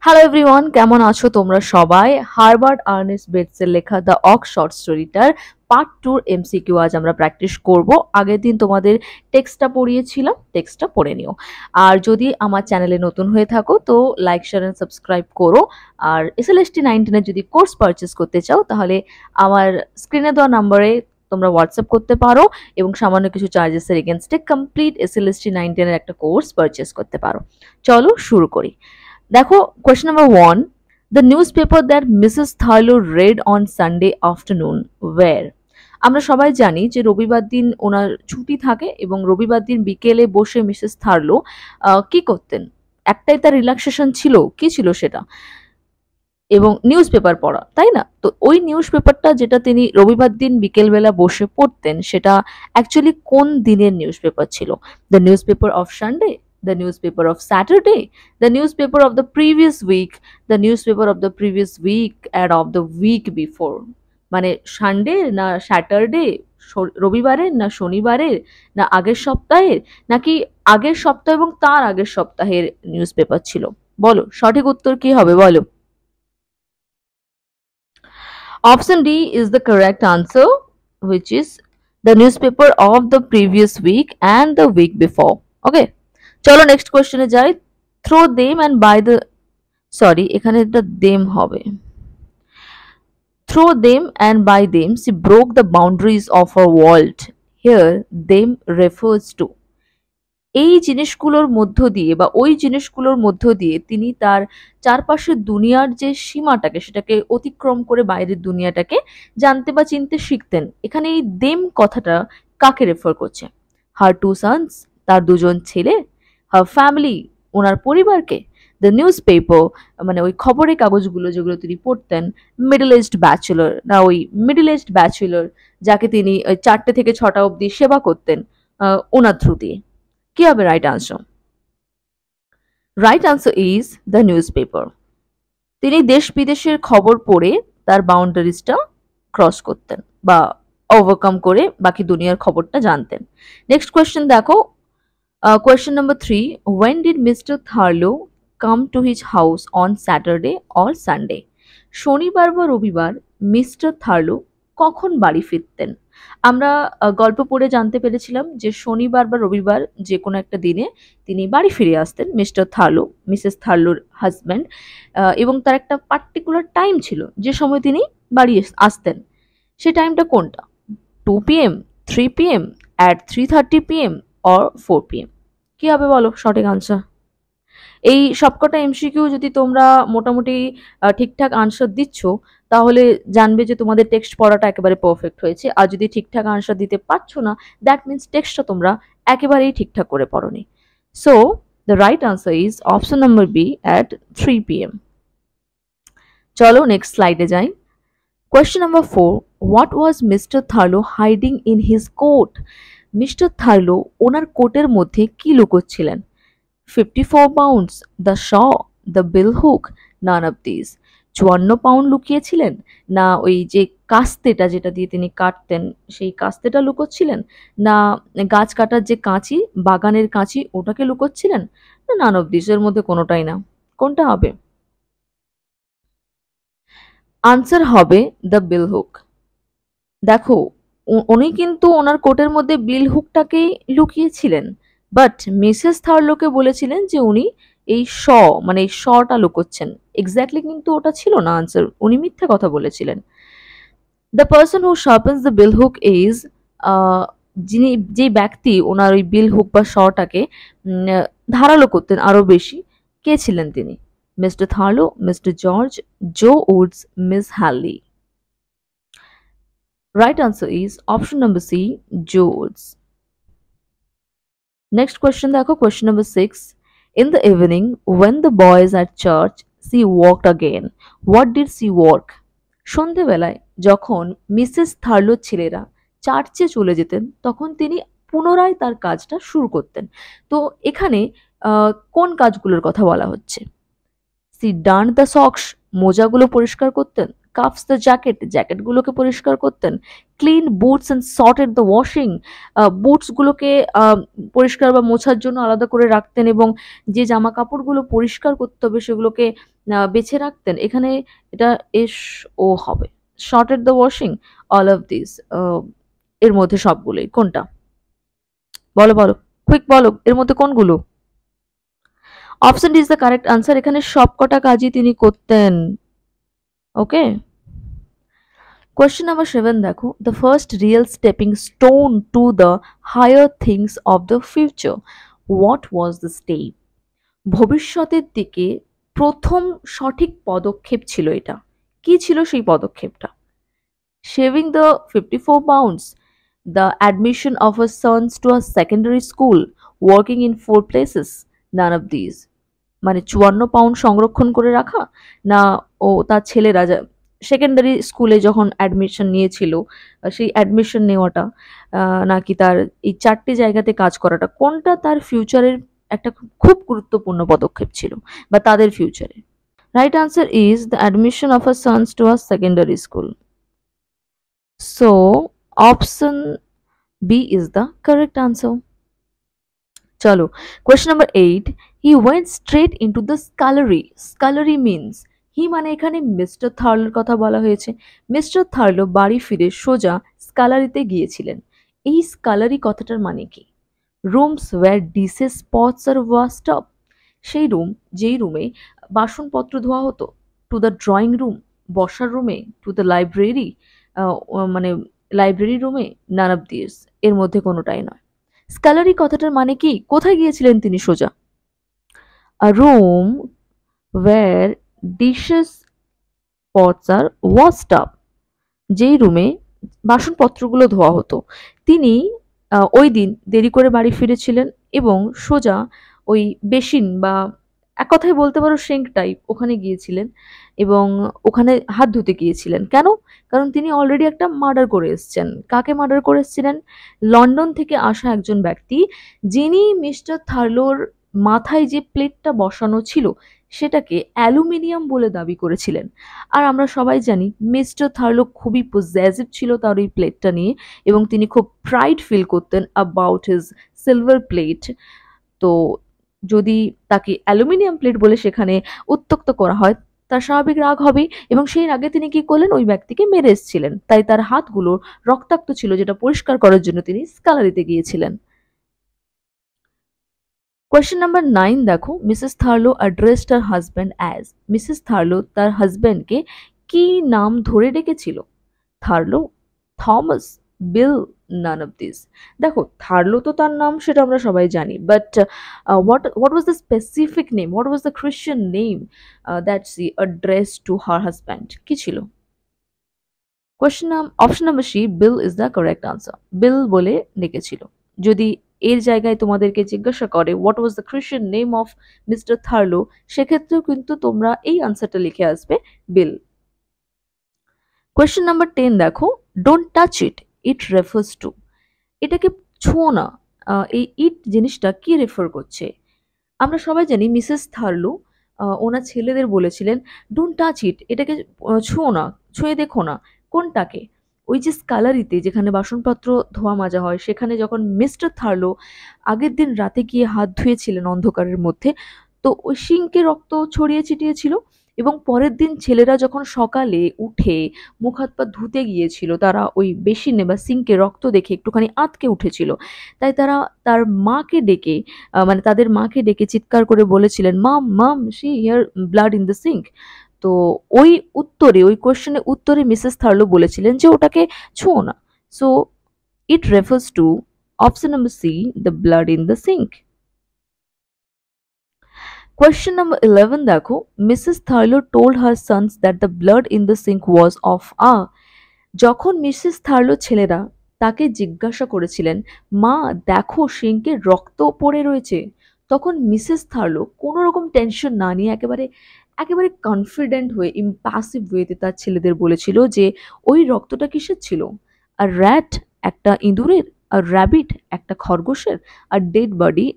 Hello everyone, কেমন আছো তোমরা সবাই? হার্বার্ট আর্নেস্ট বেটসের লেখা দ্য অক শর্ট স্টোরিটার পার্ট 2 এমসিকিউ আজ আমরা প্র্যাকটিস করব। আগের দিন তোমাদের টেক্সটটা পড়িয়েছিলাম, টেক্সটটা পড়ে নিও। আর যদি আমার চ্যানেলে নতুন হয়ে থাকো তো লাইক শেয়ার এন্ড সাবস্ক্রাইব করো। আর এসএলএসটি 19 যদি কোর্স পারচেস করতে চাও তাহলে আমার স্ক্রিনে দেওয়া নাম্বারে তোমরা হোয়াটসঅ্যাপ করতে পারো এবং সামান্য কিছু চার্জেসের এগেনস্টে কমপ্লিট এসএলএসটি 19 একটা কোর্স পারচেস করতে পারো। চলো শুরু করি। দেখো, question number 1, the news paper that Mrs Thurlow read on Sunday afternoon were. আমরা সবাই জানি যে রবিবার দিন ওনার ছুটি থাকে এবং রবিবার দিন বিকেলে বসে মিসেস থার্লো কি করতেন? একটাই তার রিল্যাক্সেশন ছিল, কি ছিল সেটা? এবং নিউজ পেপার পড়া, তাই না? তো ওই নিউজ পেপারটা যেটা তিনি রবিবার দিন বিকেলবেলা বসে পড়তেন সেটা অ্যাকচুয়ালি কোন দিনের নিউজ পেপার ছিল? The news paper of Sunday, the newspaper of Saturday, the newspaper of the previous week, the newspaper of the previous week and of the week before। মানে সানডে না স্যাটারডে, রবিবারের না শনিবারের, না আগের সপ্তাহের, নাকি আগের সপ্তাহ এবং তার আগের সপ্তাহের নিউজ পেপার ছিল? বলো সঠিক উত্তর কি হবে, বলো। Option D is the correct answer, which is the newspaper of the previous week and the week before. Okay, চলো নেক্সট কোয়েশ্চেনে যাই। Throw them and by the, sorry এখানে এটা দেম হবে। Throw them and by them see broke the boundaries of a world. Here them refers to. এই জিনিসগুলোর মধ্য দিয়ে বা ওই জিনিসগুলোর মধ্য দিয়ে তিনি তার চারপাশের দুনিয়ার যে সীমাটাকে সেটাকে অতিক্রম করে বাইরের দুনিয়াটাকে জানতে বা চিনতে শিখতেন। এখানে এই দেম কথাটা কাকে রেফার করছে? হার টু সন্স, তার দুজন ছেলে, হার ফ্যামিলি, ওনার পরিবারকে, দ্য নিউজ পেপার মানে ওই খবরের কাগজগুলো যেগুলো তিনি পড়তেন, মিডল এজড ব্যাচেলর না ওই মিডল এজড ব্যাচেলর যাকে তিনি ওই 4টে থেকে 6টা অবধি সেবা করতেন ওনার থ্রু দিয়ে। কি হবে right answer? Right answer is the news paper. তিনি দেশ বিদেশের খবর পড়ে তার বাউন্ডারিজটা ক্রস করতেন বা ওভারকাম করে বাকি দুনিয়ার খবরটা জানতেন। নেক্সট কোয়েশ্চেন দেখো, question number 3, when did Mr Thurlow come to his house on Saturday or Sunday? শনিবার বা রবিবার মিস্টার থার্লো কখন বাড়ি ফিরতেন? আমরা গল্প পড়ে জানতে পেরেছিলাম যে শনিবার বা রবিবার যে কোনো একটা দিনে তিনি বাড়ি ফিরে আসতেন মিস্টার থার্লো, মিসেস থার্লোর হাজব্যান্ড, এবং তার একটা পার্টিকুলার টাইম ছিল যে সময় তিনি বাড়ি আসতেন। সেই টাইমটা কোনটা? 2 PM, 3 PM, at 3:30 PM or 4 PM? কি হবে বলো সঠিক আনসার? এই সবকটা এমসিকিউ যদি তোমরা মোটামুটি ঠিকঠাক আনসার দিচ্ছ তাহলে জানবে যে তোমাদের টেক্সট পড়াটা একেবারে পারফেক্ট হয়েছে। আর যদি ঠিকঠাক আনসার দিতে পারছো না, দ্যাট মিনস টেক্সটটা তোমরা একেবারেই ঠিকঠাক করে পড়োনি। So the right answer is option number B, at 3 PM। চলো নেক্সট স্লাইডে যাই। Question number 4, what was Mr Thurlow hiding in his coat? Mr Thurlow ওনার কোটের মধ্যে কি লুকোচ্ছিলেন? 54 pounds, the shaw, the bill hook, none of these। 54 pound লুকিয়েছিলেন, না ওই যে কাস্তেটা যেটা দিয়ে তিনি কাটতেন সেই কাস্তেটা লুকোচ্ছিলেন, না গাছ কাটার যে কাঁচি, বাগানের কাঁচি ওটাকে লুকোচ্ছিলেন, না নান অফ দিস এর মধ্যে কোনোটাই না? কোনটা হবে? আনসার হবে দ্য বিল হুক। দেখো, উনি কিন্তু ওনার কোটের মধ্যে বিল হুকটাকেই লুকিয়েছিলেন, বাট মিসেস থার্লোকে বলেছিলেন যে উনি এই মানে এই শটা লুকোচ্ছেন। এক্স্যাক্টলি কিন্তু ওটা ছিল না আনসার, উনি মিথ্যে কথা বলেছিলেন। The person who sharpens the bill hook is, যিনি যে ব্যক্তি ওনার ওই বিল হুক বা শটাকে ধারালো করতেন আরো বেশি, কে ছিলেন তিনি? Mr Thurlow, Mr George, Joe Woods, Miss Haley. Right answer is option number C, George। Next question দেখো, question number 6, in the evening when the boys at church she walked again, what did she walk? সন্ধেবেলায় যখন Mrs থার্লোর ছেলেরা চার্চে চলে যেতেন তখন তিনি পুনরায় তার কাজটা শুরু করতেন। তো এখানে কোন কাজগুলোর কথা বলা হচ্ছে? সি ডার্ন দ্য সক্স, মোজাগুলো পরিষ্কার করতেন, কাফস দ্য জ্যাকেট, জ্যাকেটগুলোকে পরিষ্কার করতেন। Clean boots and sorted the washing, বুটসগুলোকে পরিষ্কার বা মোছার জন্য আলাদা করে রাখতেন এবং যে জামা কাপড়গুলো পরিষ্কার করতে হবে সেগুলোকে বেছে রাখতেন। এখানে এটা এস ও হবে, sorted the washing, all of this, এর মধ্যে সবগুলোই কোনটা? বলো বলো, কুইক বলো, এর মধ্যে কোনগুলো? Option D is the correct answer, এখানে সবকটা কাজই তিনি করতেন। ওকে, কোয়েশ্চেন নাম্বার 7 দেখো, the first real stepping stone to the higher things of the future, what was the step? ভবিষ্যতের দিকে প্রথম সঠিক পদক্ষেপ ছিল এটা, কি ছিল সেই পদক্ষেপটা? Shaving the 54 pounds, the admission of her sons to a secondary school, working in 4 places, none of these। মানে 54 পাউন্ড সংরক্ষণ করে রাখা, না ও তার ছেলেরা সেকেন্ডারি স্কুলে যখন অ্যাডমিশন নিয়েছিল সেই অ্যাডমিশন নেওয়াটা, নাকি তার এই 4টে জায়গাতে কাজ করাটা, কোনটা তার ফিউচারের একটা খুব গুরুত্বপূর্ণ পদক্ষেপ ছিল বা তাদের ফিউচারে? Right answer is the admission of our sons to a secondary school. So option B is the correct answer. চলো, question number 8, he went straight into the scullery. Scullery means, he মানে এখানে মিস্টার থার্লোর কথা বলা হয়েছে। Mister থার্লো বাড়ি ফিরে সোজা স্কালারিতে গিয়েছিলেন। এই স্কালারি কথাটার মানে কি? রুমস ওয়্যার ডিসেস স্পটস আর ওয়াশড আপ, সেই রুম যেই রুমে বাসনপত্র ধোয়া হতো। টু দ্য ড্রয়িং রুম, বসার রুমে। টু দ্য লাইব্রেরি, মানে লাইব্রেরি রুমে। নান অফ দিস, এর মধ্যে কোনোটাই নয়। স্কালারি কথাটার মানে কি? কোথায় গিয়েছিলেন তিনি সোজা? আ রুম ওয়্যার ডিশেস পটস আর ওয়াশড আপ, যেই রুমে বাসনপত্রগুলো ধোয়া হতো। তিনি ওই দিন দেরি করে বাড়ি ফিরেছিলেন এবং সোজা ওই বেসিন বা এক কথায় বলতে পারো সিঙ্ক টাইপ, ওখানে গিয়েছিলেন এবং ওখানে হাত ধুতে গিয়েছিলেন। কেন? কারণ তিনি অলরেডি একটা মার্ডার করে এসেছেন। কাকে মার্ডার করে এসেছিলেন? লন্ডন থেকে আসা একজন ব্যক্তি, যিনি মিস্টার থার্লোর মাথায় যে প্লেটটা বসানো ছিল সেটাকে অ্যালুমিনিয়াম বলে দাবি করেছিলেন। আর আমরা সবাই জানি মিস্টার থার্লো খুবই পজেসিভ ছিল তার ওই প্লেটটা নিয়ে এবং তিনি খুব প্রাইড ফিল করতেন অ্যাবাউট হিজ সিলভার প্লেট। তো যদি তাকে অ্যালুমিনিয়াম প্লেট বলে সেখানে উত্ত্যক্ত করা হয়, তার স্বাভাবিক রাগ হবে এবং সেই রাগে তিনি কি করলেন? ওই ব্যক্তিকে মেরে এসেছিলেন। তাই তার হাতগুলো রক্তাক্ত ছিল, যেটা পরিষ্কার করার জন্য তিনি স্কালারিতে গিয়েছিলেন। কোয়েশ্চেন নাম্বার 9 দেখো, Mrs Thurlow addressed her husband as. Mrs Thurlow তার হাজব্যান্ডকে কি নাম ধরে ডেকেছিল? Thurlow, Thomas, Bill, none of this. দেখো, থার্লো তো তার নাম, সেটা আমরা সবাই জানি, but what was the specific name, what was the Christian name that she addressed to her husband? কি ছিল? Option number C, Bill is the correct answer. Bill বলে ডেকেছিল। যদি এর জায়গায় তোমাদেরকে জিজ্ঞাসা করে what was the Christian name of Mr Thurlow, সেক্ষেত্রেও কিন্তু তোমরা এই আনসারটা লিখে আসবে, বিল। কোয়েশ্চেন নাম্বার 10 দেখো, don't touch it, it refers two. এটাকে ছুঁয়ো না, এই ইট জিনিসটা কি রেফার করছে? আমরা সবাই জানি মিসেস থার্লো ওনার ছেলেদের বলেছিলেন ডোন্ট টাচ ইট, এটাকে ছুঁয়ো না, ছুঁয়ে দেখো না। কোনটাকে? ওই যে স্কালারিতে যেখানে বাসনপত্র ধোয়া মাজা হয়, সেখানে যখন মিস্টার থার্লো আগের দিন রাতে গিয়ে হাত ধুয়েছিলেন অন্ধকারের মধ্যে, তো ওই সিঙ্কে রক্ত ছড়িয়ে ছিটিয়েছিল এবং পরের দিন ছেলেরা যখন সকালে উঠে মুখ হাত পা ধুতে গিয়েছিল, তারা ওই বেসিনে বা সিঙ্কে রক্ত দেখে একটুখানি আঁতকে উঠেছিল। তাই তারা তার মাকে ডেকে, মানে তাদের মাকে ডেকে চিৎকার করে বলেছিলেন, mum mum see here blood in the sink. তো ওই উত্তরে, ওই কোয়েশ্চেনের উত্তরে মিসেস থার্লো বলেছিলেন যে ওটাকে ছুঁয়ো না। So it refers to option number C, the blood in the sink. Question number 11 দেখো, Mrs Thurlow told her sons that the blood in the sink was of a। যখন মিসেস থার্লো ছেলেরা তাকে জিজ্ঞাসা করেছিলেন, মা দেখো সিঙ্কে রক্ত পড়ে রয়েছে, তখন মিসেস থার্লো কোনো রকম টেনশন না নিয়ে একেবারে একেবারে কনফিডেন্ট হয়ে ইম্পাসিভ ওয়েতে তার ছেলেদের বলেছিল যে ওই রক্তটা কিসের ছিল? আর র্যাট একটা ইঁদুরের, আর র্যাবিট একটা খরগোশের, আর ডেড বডি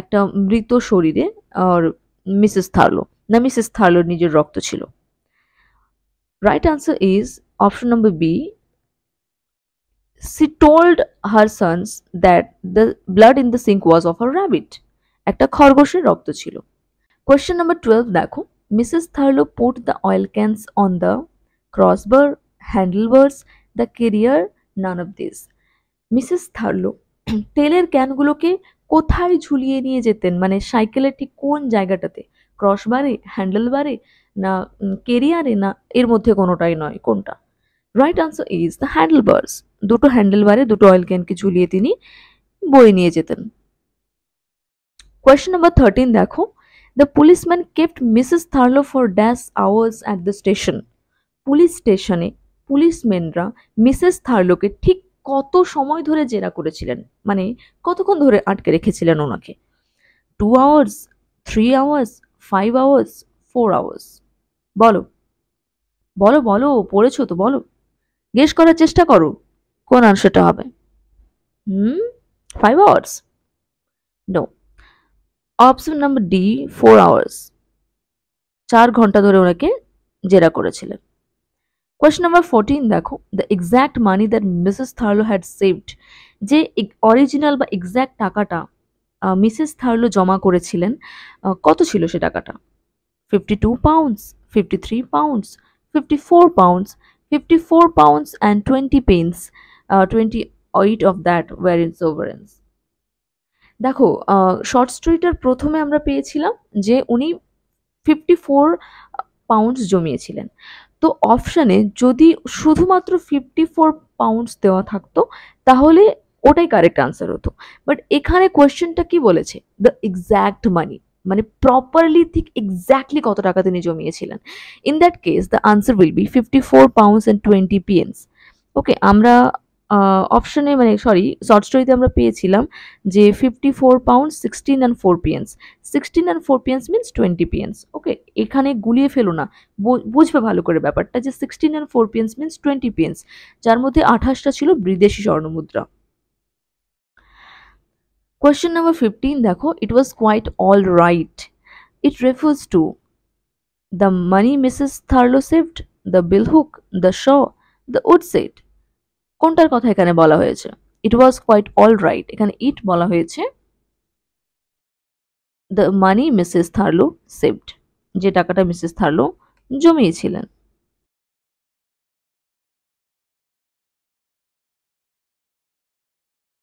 একটা মৃত শরীরে, আর মিসেস থার্লো, না মিসেস থার্লোর নিজের রক্ত ছিল। Right answer is option number B. She told her sons that the blood in the sink was of a rabbit. একটা খরগোশের রক্ত ছিল। Question number 12 দেখো, Mrs. Thurlow put the oil cans on the crossbar, handlebars, the carrier, none of these. Mrs Thurlow তেলের ক্যানগুলোকে কোথায় ঝুলিয়ে নিয়ে যেতেন, মানে সাইকেলের ঠিক কোন জায়গাটাতে? ক্রসবারে, হ্যান্ডেলবারে, না কেরিয়ারে, না এর মধ্যে কোনোটাই নয়, কোনটা? Right answer is the handlebars. দুটো হ্যান্ডেলবারে দুটো অয়েল ক্যানকে ঝুলিয়ে তিনি বয়ে নিয়ে যেতেন। কোয়েশ্চেন নাম্বার 13 দেখো, the policeman kept Mrs Thurlow for dash hours at the station. Police স্টেশনে পুলিশম্যানরা মিসেস থার্লোকে ঠিক কত সময় ধরে জেরা করেছিলেন, মানে কতক্ষণ ধরে আটকে রেখেছিলেন ওনাকে? 2 আওয়ার্স, 3 আওয়ার্স, 5 আওয়ার্স, 4 আওয়ার্স? বলো বলো বলো, পড়েছো তো, বলো, গেস করার চেষ্টা করো কোন আনসারটা হবে। 5 hours? No, option number D, 4 hours. 4 ঘন্টা ধরে ওনাকে জেরা করেছিলেন। Question number 14 দেখো, the exact money that Mrs. Thurlow had saved, যে অরিজিনাল বা এক্স্যাক্ট টাকাটা মিসেস থার্লো জমা করেছিলেন, কত ছিল সে টাকাটা? 52 pounds, 53 pounds, 54 pounds, 54 pounds and 20 pence, 28 of that were in sovereigns. দেখো, শর্ট স্টোরিটার প্রথমে আমরা পেয়েছিলাম যে উনি 54 পাউন্ডস জমিয়েছিলেন। তো অপশানে যদি শুধুমাত্র 54 পাউন্ডস দেওয়া থাকতো তাহলে ওটাই কারেক্ট আনসার হতো। বাট এখানে কোয়েশ্চেনটা কি বলেছে? দ্য এক্স্যাক্ট মানি, মানে প্রপারলি ঠিক এক্স্যাক্টলি কত টাকা তিনি জমিয়েছিলেন। In that case the answer will be 54 pounds and 20 pence। Okay, আমরা অপশনে, মানে সরি, শর্ট স্টোরিতে আমরা পেয়েছিলাম যে 54 pounds 16 and 4 pence। 16 and 4 pence means 20 pence। ওকে, এখানে গুলিয়ে ফেলো না, বুঝবে ভালো করে ব্যাপারটা যে 16 and 4 pence মিনস 20 pence, যার মধ্যে 28টা ছিল বিদেশি স্বর্ণমুদ্রা। কোয়েশ্চেন নাম্বার 15 দেখো, it was quite all right, it refers to the money Mrs Thurlow saved, the bill hook, the saw, the wood set? কোনটার কথা এখানে বলা হয়েছে? It was quite all right, এখানে ইট বলা হয়েছে the money Mrs Thurlow saved, যে টাকাটা মিসেস থার্লো জমিয়েছিলেন।